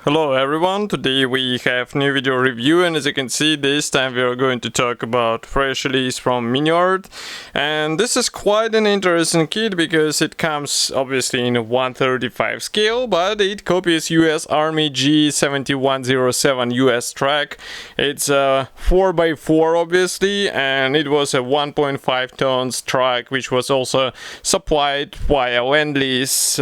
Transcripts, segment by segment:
Hello everyone, today we have new video review, and as you can see this time we are going to talk about fresh release from Miniart. And this is quite an interesting kit because it comes obviously in a 1/35 scale, but it copies US Army G7107 US Truck. It's a 4x4 obviously, and it was a 1.5 tons truck which was also supplied via Lend-Lease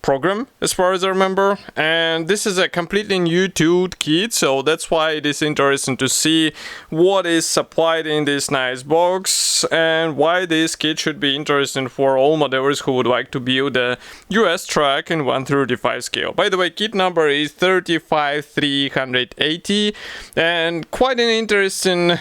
program as far as I remember, and this is a completely new tooled kit, so that's why it is interesting to see what is supplied in this nice box and why this kit should be interesting for all modders who would like to build a US truck in 1/35 scale. By the way, kit number is 35380, and quite an interesting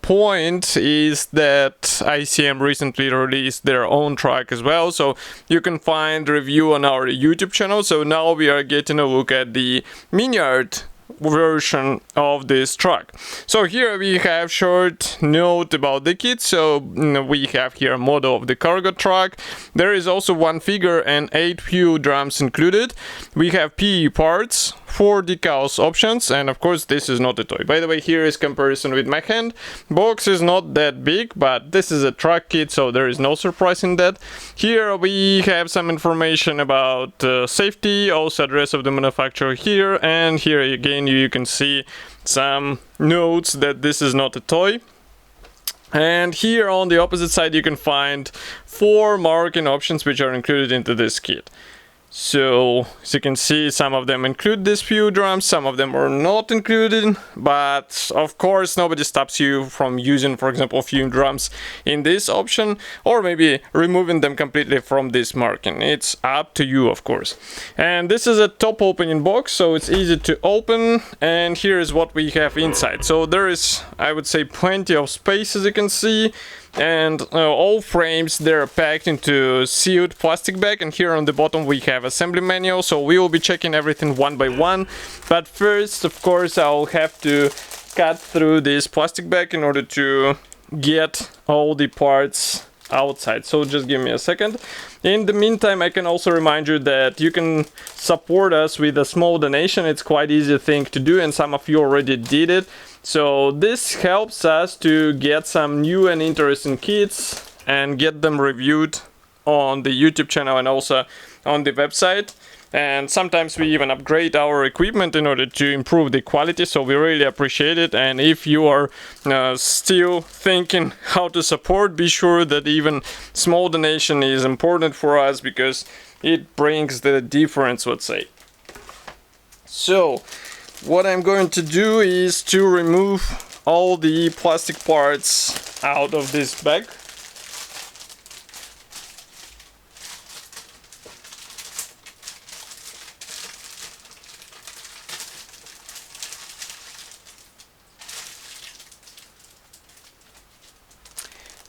point is that ICM recently released their own truck as well, so you can find review on our YouTube channel. So now we are getting a look at the Miniart version of this truck. So here we have short note about the kit. So we have here a model of the cargo truck. There is also one figure and 8 fuel drums included. We have PE parts, 4 decals options, and of course this is not a toy. By the way, here is comparison with my hand. Box is not that big, but this is a truck kit, so there is no surprise in that. Here we have some information about safety, also address of the manufacturer here, and here again you can see some notes that this is not a toy. And here on the opposite side you can find 4 marking options which are included into this kit. So, as you can see, some of them include these fuel drums, some of them are not included, but of course nobody stops you from using, for example, fuel drums in this option, or maybe removing them completely from this marking. It's up to you, of course. And this is a top opening box, so it's easy to open, and here is what we have inside. So there is, I would say, plenty of space, as you can see. And all frames, they're packed into sealed plastic bag, and here on the bottom we have assembly manual, so we will be checking everything one by one. But first, of course, I'll have to cut through this plastic bag in order to get all the parts outside, so just give me a second. In the meantime, I can also remind you that you can support us with a small donation. It's quite easy thing to do, and some of you already did it. So this helps us to get some new and interesting kits and get them reviewed on the YouTube channel and also on the website. And sometimes we even upgrade our equipment in order to improve the quality, so we really appreciate it. And if you are still thinking how to support, be sure that even small donation is important for us because it brings the difference, let's say. So what I'm going to do is to remove all the plastic parts out of this bag.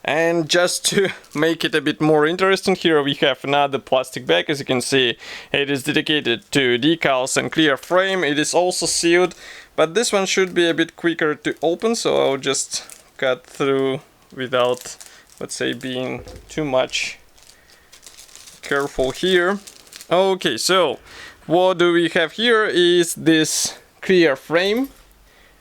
And just to make it a bit more interesting, here we have another plastic bag. As you can see, it is dedicated to decals and clear frame. It is also sealed, but this one should be a bit quicker to open, so I'll just cut through without, let's say, being too much careful here. Okay, so what do we have here is this clear frame.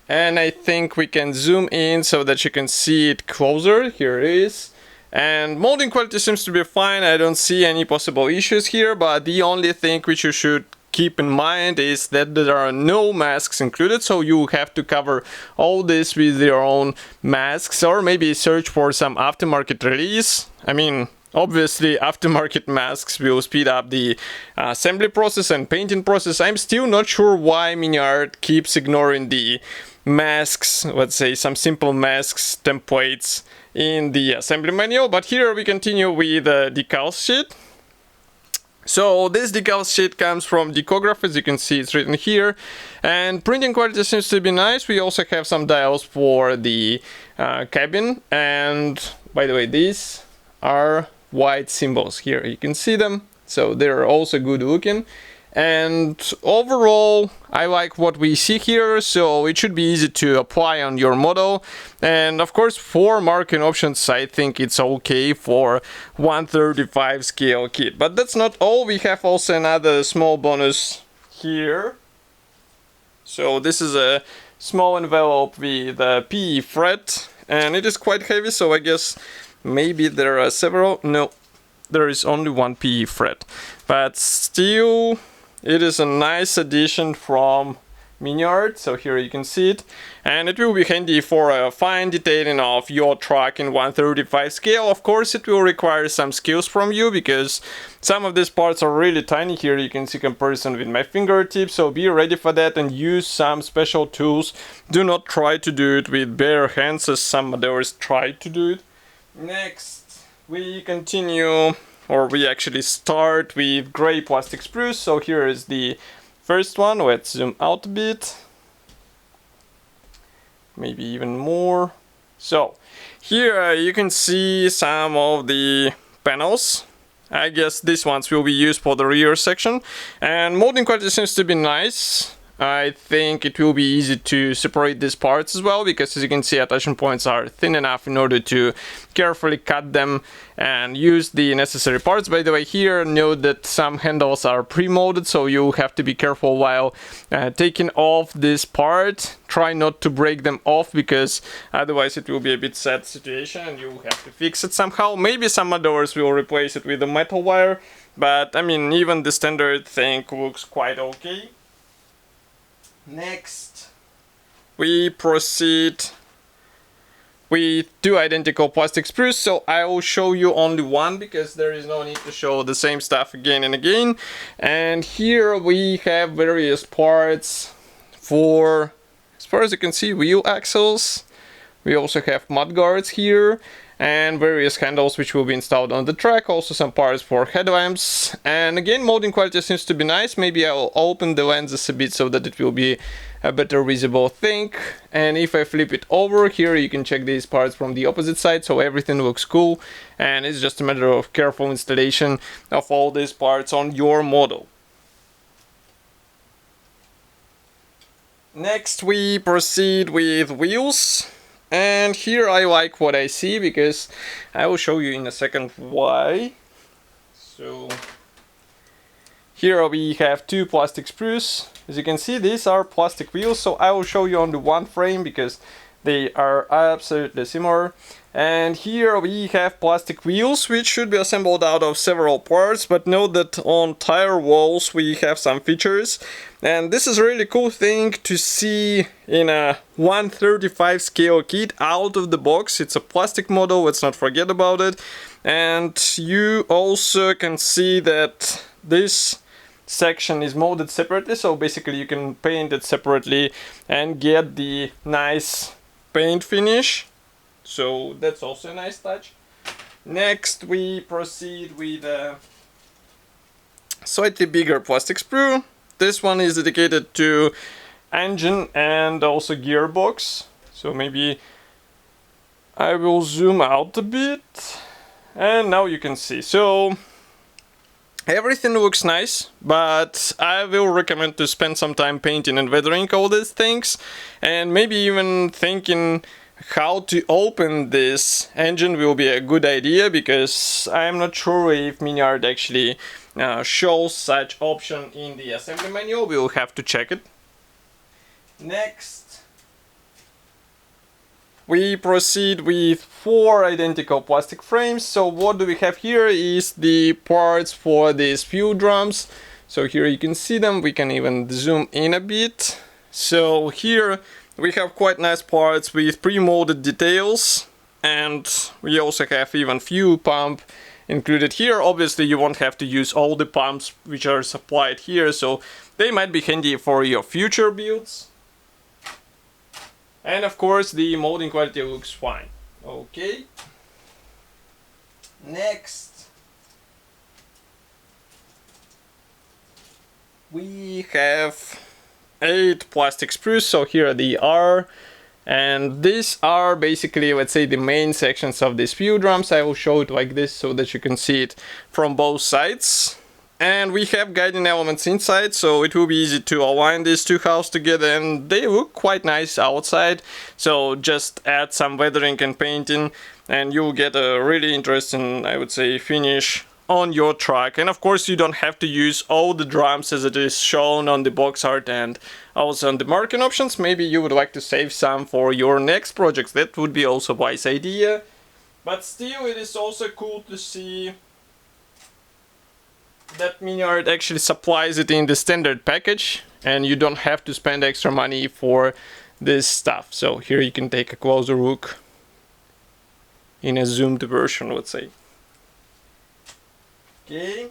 And I think we can zoom in so that you can see it closer. Here it is. And molding quality seems to be fine. I don't see any possible issues here, but the only thing which you should keep in mind is that there are no masks included, so you have to cover all this with your own masks, or maybe search for some aftermarket release. I mean, obviously aftermarket masks will speed up the assembly process and painting process. I'm still not sure why Miniart keeps ignoring the masks, let's say some simple masks templates in the assembly manual. But here we continue with the decal sheet. So this decal sheet comes from Decograph, as you can see it's written here, and printing quality seems to be nice. We also have some dials for the cabin, and by the way, these are white symbols here, you can see them, so they're also good looking. And overall, I like what we see here, so it should be easy to apply on your model. And of course, 4 marking options, I think it's okay for 1/35 scale kit. But that's not all, we have also another small bonus here. So this is a small envelope with a PE thread, and it is quite heavy, so I guess maybe there are several. No, there is only one PE thread, but still it is a nice addition from Miniart. So here you can see it, and it will be handy for a fine detailing of your truck in 1/35 scale. Of course, it will require some skills from you because some of these parts are really tiny. Here you can see comparison with my fingertips, so be ready for that and use some special tools. Do not try to do it with bare hands as some others tried to do it. Next, we continue, or we actually start with gray plastic sprues. So here is the first one. Let's zoom out a bit, maybe even more. So here you can see some of the panels. I guess these ones will be used for the rear section, and molding quality seems to be nice. I think it will be easy to separate these parts as well, because as you can see, attachment points are thin enough in order to carefully cut them and use the necessary parts. By the way, here note that some handles are pre-molded, so you have to be careful while taking off this part. Try not to break them off, because otherwise it will be a bit sad situation and you will have to fix it somehow. Maybe some others will replace it with a metal wire, but I mean, even the standard thing looks quite okay. Next, we proceed with two identical plastic sprues. So I will show you only one because there is no need to show the same stuff again and again. And here we have various parts for, as far as you can see, wheel axles. We also have mud guards here and various handles which will be installed on the truck. Also some parts for headlamps. And again, molding quality seems to be nice. Maybe I'll open the lenses a bit so that it will be a better visible thing. And if I flip it over here, you can check these parts from the opposite side, so everything looks cool. And it's just a matter of careful installation of all these parts on your model. Next, we proceed with wheels. And here I like what I see, because I will show you in a second why. So here we have two plastic sprues. As you can see, these are plastic wheels, so I will show you on the one frame because they are absolutely similar. And here we have plastic wheels which should be assembled out of several parts, but note that on tire walls we have some features. And this is a really cool thing to see in a 1/35 scale kit out of the box. It's a plastic model, let's not forget about it. And you also can see that this section is molded separately, so basically you can paint it separately and get the nice paint finish. So that's also a nice touch. Next, we proceed with a slightly bigger plastic sprue. This one is dedicated to engine and also gearbox. So maybe I will zoom out a bit, and now you can see. So everything looks nice, but I will recommend to spend some time painting and weathering all these things, and maybe even thinking how to open this engine will be a good idea, because I'm not sure if Miniart actually shows such option in the assembly manual. We will have to check it. Next, we proceed with 4 identical plastic frames. So what do we have here is the parts for these fuel drums. So here you can see them. We can even zoom in a bit. So here we have quite nice parts with pre-molded details, and we also have even fuel pump included here. Obviously you won't have to use all the pumps which are supplied here, so they might be handy for your future builds. And of course the molding quality looks fine. Okay. Next, we have 8 plastic sprues. So here they are, and these are basically, let's say, the main sections of these fuel drums. I will show it like this so that you can see it from both sides. And we have guiding elements inside, so it will be easy to align these two halves together, and they look quite nice outside. So just add some weathering and painting and you'll get a really interesting, I would say, finish on your truck. And of course you don't have to use all the drums as it is shown on the box art and also on the marking options. Maybe you would like to save some for your next projects. That would be also a wise idea. But still, it is also cool to see that Miniart actually supplies it in the standard package and you don't have to spend extra money for this stuff. So here you can take a closer look in a zoomed version, let's say. Okay.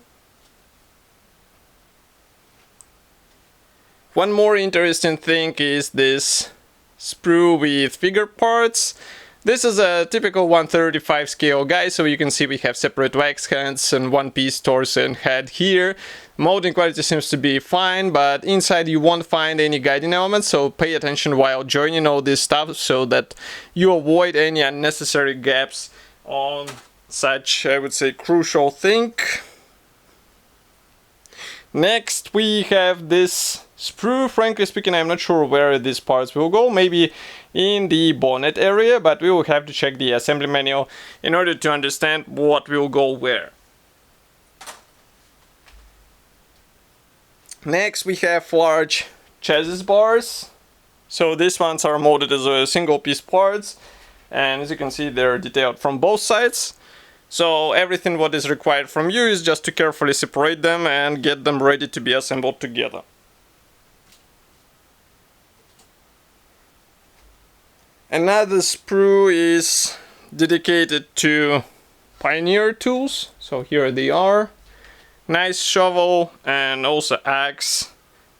One more interesting thing is this sprue with figure parts. This is a typical 1/35 scale guy, so you can see we have separate wax hands and one piece torso and head here. Molding quality seems to be fine, but inside you won't find any guiding elements, so pay attention while joining all this stuff so that you avoid any unnecessary gaps on such, I would say, crucial thing. Next we have this sprue. Frankly speaking, I'm not sure where these parts will go. Maybe in the bonnet area, but we will have to check the assembly manual in order to understand what will go where. Next we have large chassis bars. So these ones are molded as a single piece parts, and as you can see they're detailed from both sides. So everything what is required from you is just to carefully separate them and get them ready to be assembled together. Another sprue is dedicated to Pioneer tools. So here they are. Nice shovel and also axe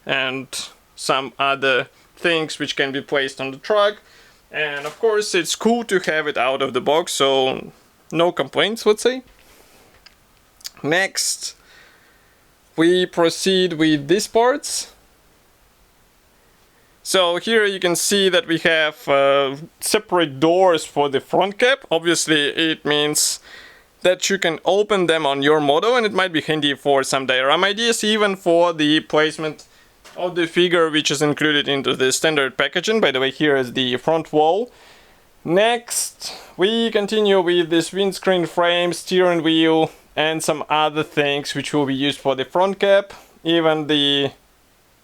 and some other things which can be placed on the truck. And of course it's cool to have it out of the box, so no complaints, let's say. Next we proceed with these parts. So here you can see that we have separate doors for the front cap. Obviously it means that you can open them on your model, and it might be handy for some diorama ideas, even for the placement of the figure which is included into the standard packaging. By the way, here is the front wall. Next we continue with this windscreen frame, steering wheel and some other things which will be used for the front cap. Even the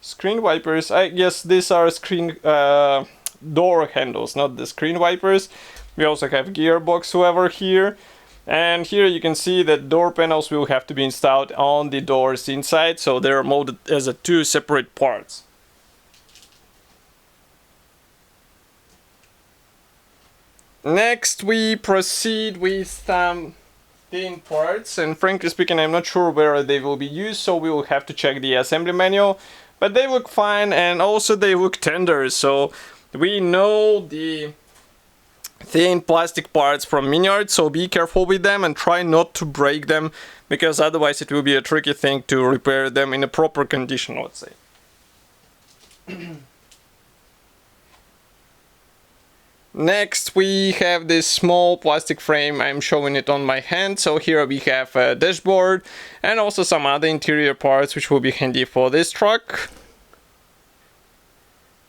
screen wipers, I guess these are screen door handles, not the screen wipers. We also have gearbox lever here, and here you can see that door panels will have to be installed on the doors inside, so they're molded as two separate parts. Next we proceed with some thin parts, and frankly speaking I'm not sure where they will be used, so we will have to check the assembly manual. But they look fine, and also they look tender, so we know the thin plastic parts from Miniart, so be careful with them and try not to break them, because otherwise it will be a tricky thing to repair them in a proper condition, let's say. Next we have this small plastic frame. I'm showing it on my hand. So here we have a dashboard and also some other interior parts which will be handy for this truck.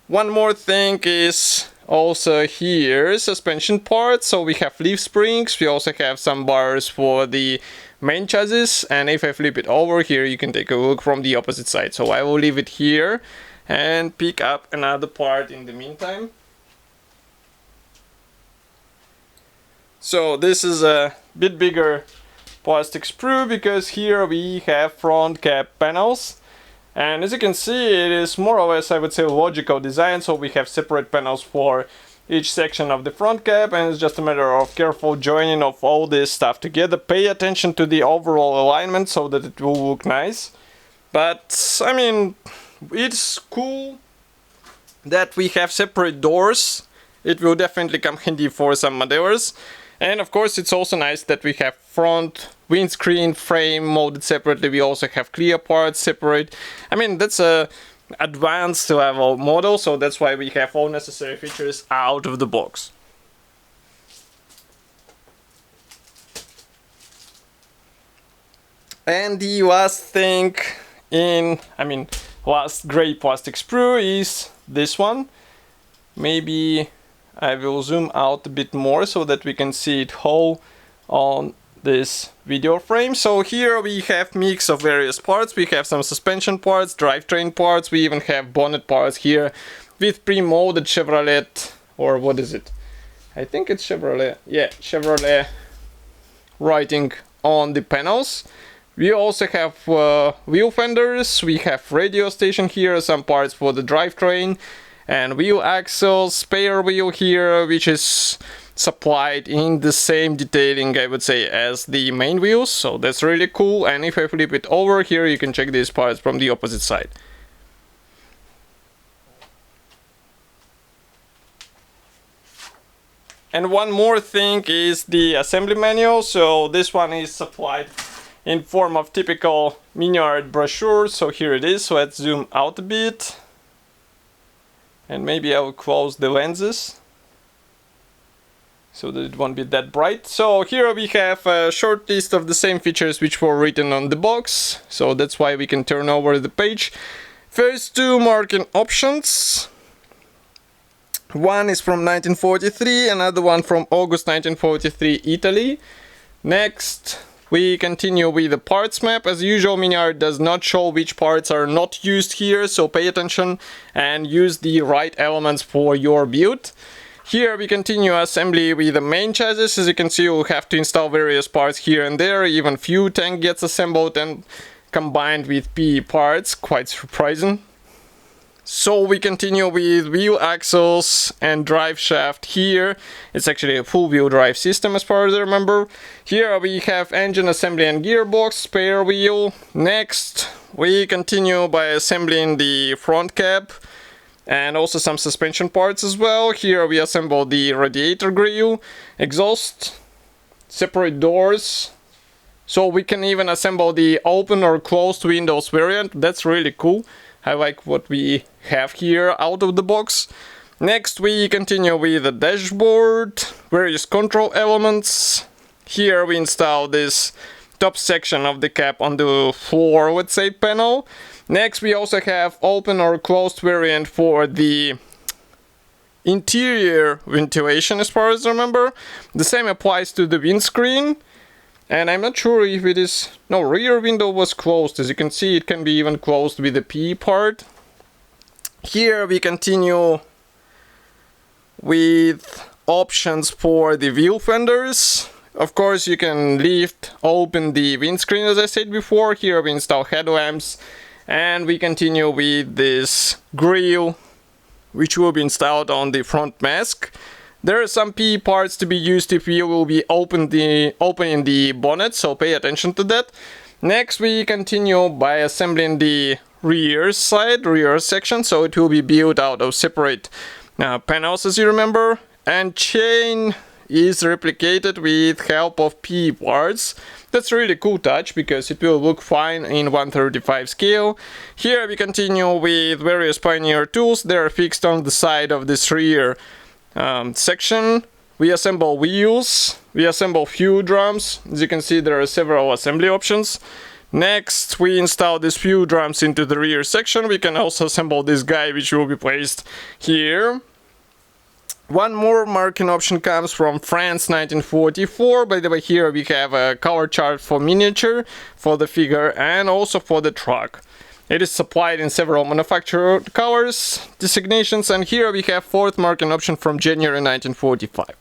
One more thing is also here suspension parts. So we have leaf springs. We also have some bars for the main chassis, and if I flip it over here you can take a look from the opposite side. So I will leave it here and pick up another part in the meantime. So this is a bit bigger plastic sprue because here we have front cap panels, and as you can see it is more or less, I would say, logical design. So we have separate panels for each section of the front cap, and it's just a matter of careful joining of all this stuff together. Pay attention to the overall alignment so that it will look nice. But I mean, it's cool that we have separate doors. It will definitely come handy for some modelers. And of course it's also nice that we have front windscreen frame molded separately. We also have clear parts separate. I mean, that's a advanced level model, so that's why we have all necessary features out of the box. And the last thing last gray plastic sprue is this one. Maybe I will zoom out a bit more so that we can see it whole on this video frame. So here we have mix of various parts. We have some suspension parts, drivetrain parts, we even have bonnet parts here with pre-molded Chevrolet, or what is it? I think it's Chevrolet. Yeah, Chevrolet writing on the panels. We also have wheel fenders, we have radio station here, some parts for the drivetrain, and wheel axles, spare wheel here, which is supplied in the same detailing, I would say, as the main wheels, so that's really cool. And if I flip it over here, you can check these parts from the opposite side. And one more thing is the assembly manual. So this one is supplied in form of typical Miniart brochure. So here it is. So let's zoom out a bit. And maybe I will close the lenses so that it won't be that bright. So here we have a short list of the same features which were written on the box. So that's why we can turn over the page. First two marking options. One is from 1943, another one from August 1943, Italy. Next, we continue with the parts map. As usual, Miniart does not show which parts are not used here, so pay attention and use the right elements for your build. Here we continue assembly with the main chassis. As you can see, you'll have to install various parts here and there. Even few tank gets assembled and combined with PE parts, quite surprising. So we continue with wheel axles and drive shaft here. It's actually a full wheel drive system as far as I remember. Here we have engine assembly and gearbox, spare wheel. Next we continue by assembling the front cap and also some suspension parts as well. Here we assemble the radiator grille, exhaust, separate doors. So we can even assemble the open or closed windows variant. That's really cool. I like what we have here out of the box. Next we continue with the dashboard, various control elements. Here we install this top section of the cap on the floor, let's say, panel. Next we also have open or closed variant for the interior ventilation as far as I remember. The same applies to the windscreen. And I'm not sure if it is... No, rear window was closed. As you can see, it can be even closed with the PE part. Here we continue with options for the wheel fenders. Of course, you can lift open the windscreen, as I said before. Here we install headlamps. And we continue with this grille, which will be installed on the front mask. There are some PE parts to be used if you will be opening the bonnet, so pay attention to that. Next we continue by assembling the rear section, so it will be built out of separate panels, as you remember. And chain is replicated with help of PE parts. That's a really cool touch because it will look fine in 1/35 scale. Here we continue with various Pioneer tools. They are fixed on the side of this rear section. We assemble wheels, we assemble fuel drums. As you can see, there are several assembly options. Next we install these fuel drums into the rear section. We can also assemble this guy, which will be placed here. One more marking option comes from France 1944. By the way, here we have a color chart for miniature, for the figure, and also for the truck. It is supplied in several manufacturer colors, designations, and here we have fourth marking option from January 1945.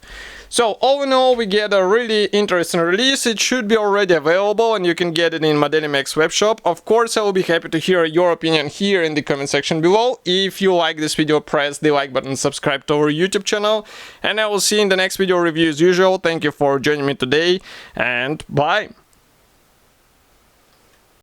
So all in all, we get a really interesting release. It should be already available and you can get it in Modelimex webshop. Of course, I will be happy to hear your opinion here in the comment section below. If you like this video, press the like button, subscribe to our YouTube channel, and I will see you in the next video review as usual. Thank you for joining me today, and bye!